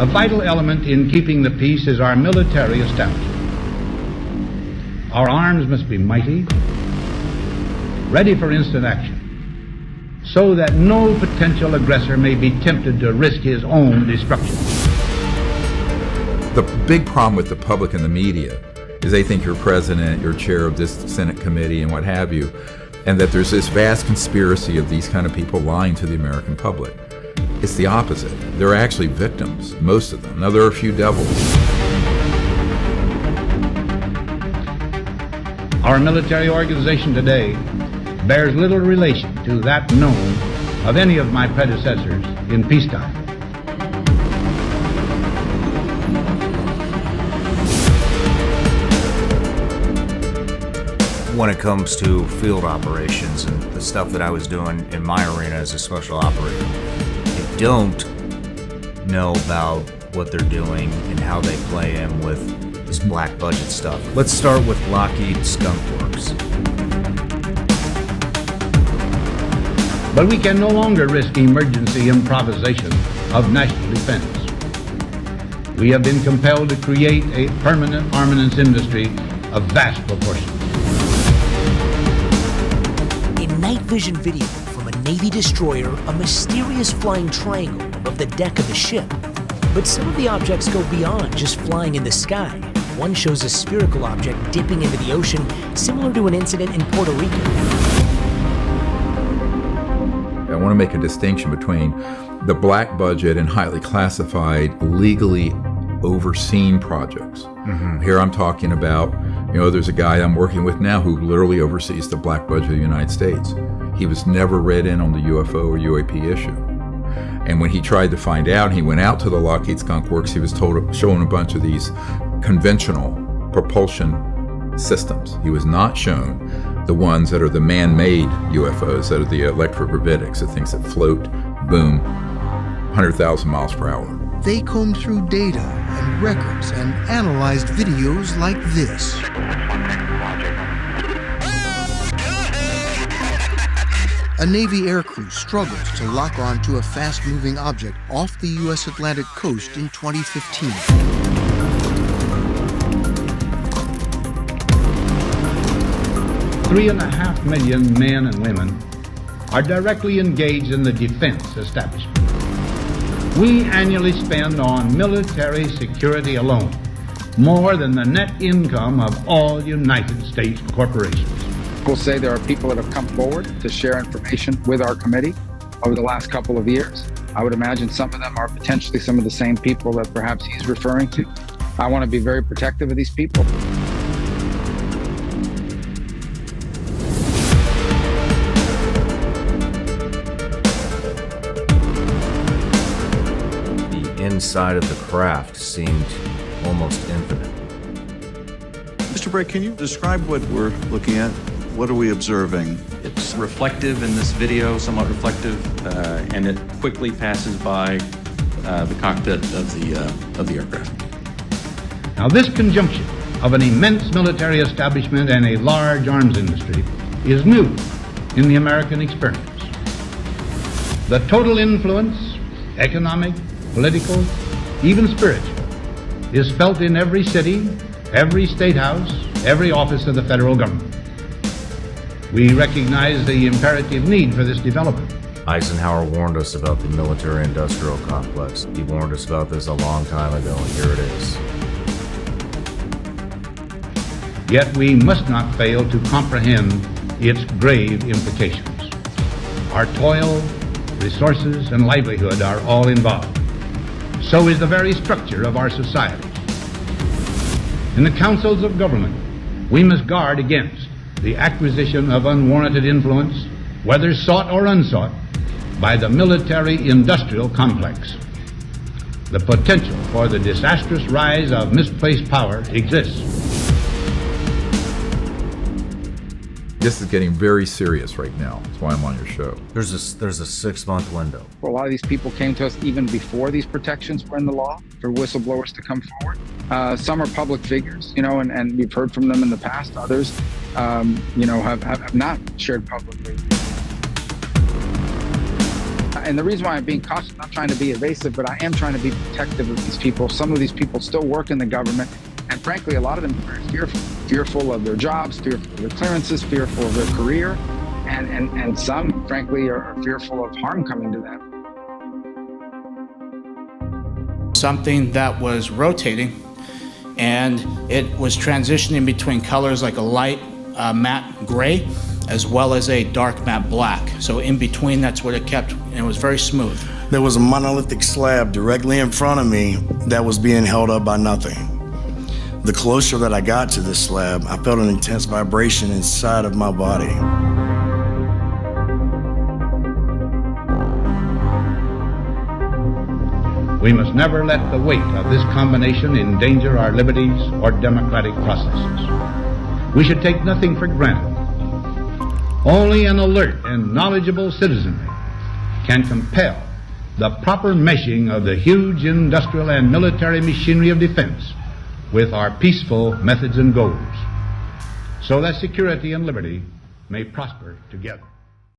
A vital element in keeping the peace is our military establishment. Our arms must be mighty, ready for instant action, so that no potential aggressor may be tempted to risk his own destruction. The big problem with the public and the media is they think you're president, you're chair of this Senate committee and what have you, and that there's this vast conspiracy of these kind of people lying to the American public. It's the opposite. They're actually victims, most of them. Now, there are a few devils. Our military organization today bears little relation to that known of any of my predecessors in peacetime. When it comes to field operations and the stuff that I was doing in my arena as a special operator, they don't know about what they're doing and how they play in with this black budget stuff. Let's start with Lockheed Skunk Works. But we can no longer risk emergency improvisation of national defense. We have been compelled to create a permanent armaments industry of vast proportions. In night vision video from a Navy destroyer, a mysterious flying triangle above the deck of the ship. But some of the objects go beyond just flying in the sky. One shows a spherical object dipping into the ocean, similar to an incident in Puerto Rico. I want to make a distinction between the black budget and highly classified, legally overseen projects. Mm-hmm. Here I'm talking about, there's a guy I'm working with now who literally oversees the black budget of the United States. He was never read in on the UFO or UAP issue. And when he tried to find out, he went out to the Lockheed Skunk Works, he was shown a bunch of these conventional propulsion systems. He was not shown the ones that are the man-made UFOs, that are the electrogravitics, the things that float, boom, 100,000 miles per hour. They combed through data and records and analyzed videos like this. A Navy aircrew struggled to lock on to a fast-moving object off the U.S. Atlantic coast in 2015. $3.5 million men and women are directly engaged in the defense establishment. We annually spend on military security alone more than the net income of all United States corporations. We'll say there are people that have come forward to share information with our committee over the last couple of years. I would imagine some of them are potentially some of the same people that perhaps he's referring to. I want to be very protective of these people. Inside of the craft seemed almost infinite. Mr. Bray, can you describe what we're looking at? What are we observing? It's reflective in this video, somewhat reflective, and it quickly passes by the cockpit of the aircraft. Now, this conjunction of an immense military establishment and a large arms industry is new in the American experience. The total influence, economic, political, even spiritual, is felt in every city, every state house, every office of the federal government. We recognize the imperative need for this development. Eisenhower warned us about the military-industrial complex. He warned us about this a long time ago, and here it is. Yet we must not fail to comprehend its grave implications. Our toil, resources, and livelihood are all involved. So is the very structure of our society. In the councils of government, we must guard against the acquisition of unwarranted influence, whether sought or unsought, by the military-industrial complex. The potential for the disastrous rise of misplaced power exists. This is getting very serious right now. That's why I'm on your show. There's a 6-month window. Well, a lot of these people came to us even before these protections were in the law for whistleblowers to come forward. Some are public figures, and we've heard from them in the past. Others, have not shared publicly. And the reason why I'm being cautious, I'm not trying to be evasive, but I am trying to be protective of these people. Some of these people still work in the government, and frankly, a lot of them are very fearful of their jobs, fearful of their clearances, fearful of their career, and some, frankly, are fearful of harm coming to them. Something that was rotating, and it was transitioning between colors like a light matte gray as well as a dark matte black. So in between, that's what it kept, and it was very smooth. There was a monolithic slab directly in front of me that was being held up by nothing. The closer that I got to this slab, I felt an intense vibration inside of my body. We must never let the weight of this combination endanger our liberties or democratic processes. We should take nothing for granted. Only an alert and knowledgeable citizenry can compel the proper meshing of the huge industrial and military machinery of defense with our peaceful methods and goals, so that security and liberty may prosper together.